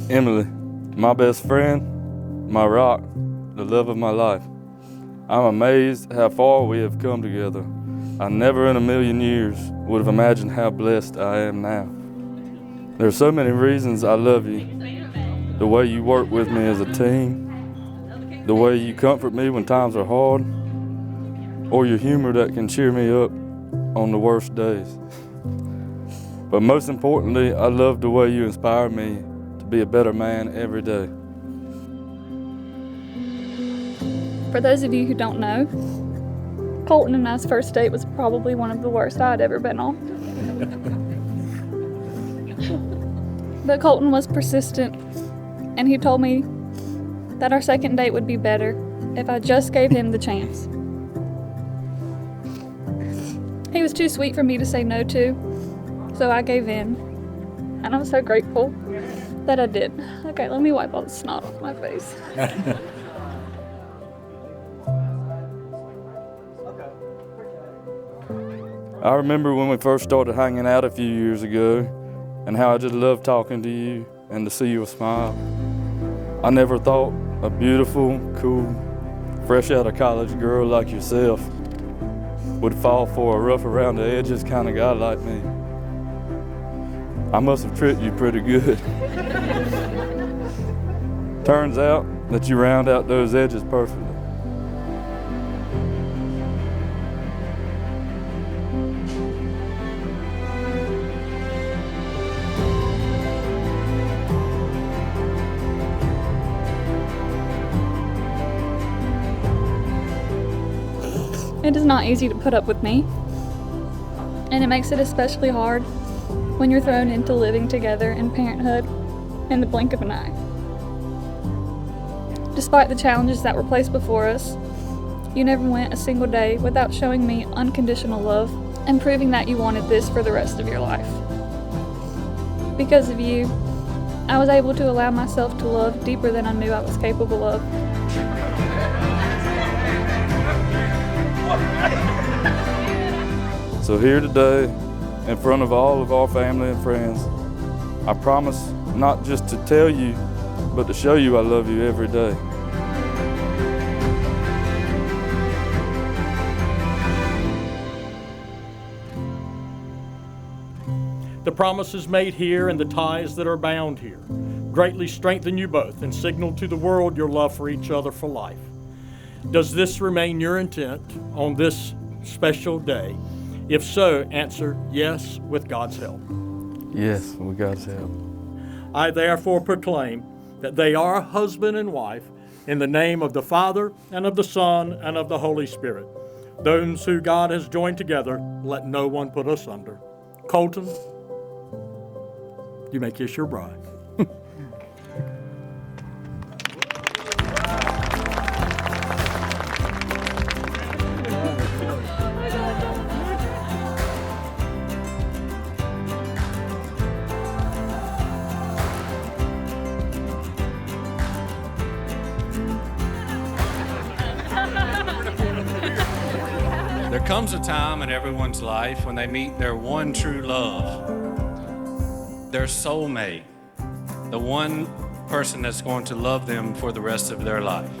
Emily, my best friend, my rock, the love of my life. I'm amazed how far we have come together. I never in a million years would have imagined how blessed I am now. There are so many reasons I love you. The way you work with me as a team, the way you comfort me when times are hard, or your humor that can cheer me up on the worst days. But most importantly, I love the way you inspire me to be a better man every day. For those of you who don't know, Colton and I's first date was probably one of the worst I'd ever been on. But Colton was persistent, and he told me that our second date would be better if I just gave him the chance. He was too sweet for me to say no to, so I gave in, and I'm so grateful that I did. Okay, let me wipe all the snot off my face. I remember when we first started hanging out a few years ago and how I just loved talking to you and to see your smile. I never thought a beautiful, cool, fresh out of college girl like yourself would fall for a rough around the edges kind of guy like me. I must have tricked you pretty good. Turns out that you round out those edges perfectly. It is not easy to put up with me, and it makes it especially hard when you're thrown into living together in parenthood in the blink of an eye. Despite the challenges that were placed before us, you never went a single day without showing me unconditional love and proving that you wanted this for the rest of your life. Because of you, I was able to allow myself to love deeper than I knew I was capable of. So here today, in front of all of our family and friends, I promise not just to tell you, but to show you I love you every day. The promises made here and the ties that are bound here greatly strengthen you both and signal to the world your love for each other for life. Does this remain your intent on this special day? If so, answer yes with God's help. Yes, with God's help. I therefore proclaim that they are husband and wife in the name of the Father and of the Son and of the Holy Spirit. Those who God has joined together, let no one put asunder. Colton, you may kiss your bride. There comes a time in everyone's life when they meet their one true love, their soulmate, the one person that's going to love them for the rest of their life.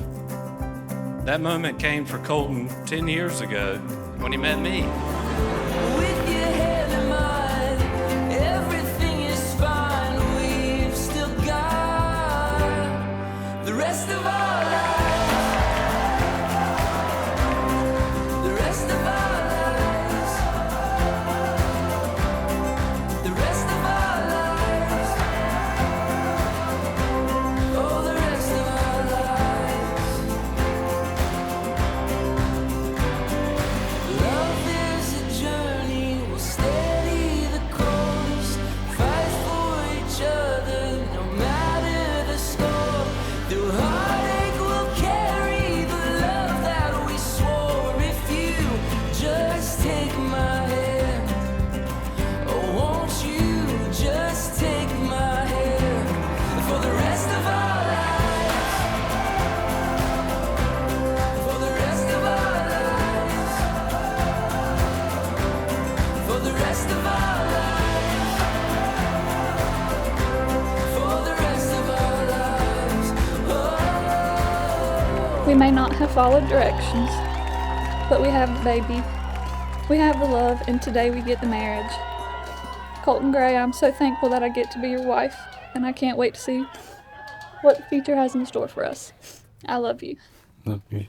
That moment came for Colton 10 years ago when he met me. With your head in mine, everything is fine. We've still got the rest of our lives. The rest of our lives. The rest of our lives. Oh, the rest of our lives. Love is rest of our lives. For the rest of our lives. Oh. We may not have followed directions, but we have the baby. We have the love, and today we get the marriage. Colton Gray, I'm so thankful that I get to be your wife, and I can't wait to see what the future has in store for us. I love you. Love you.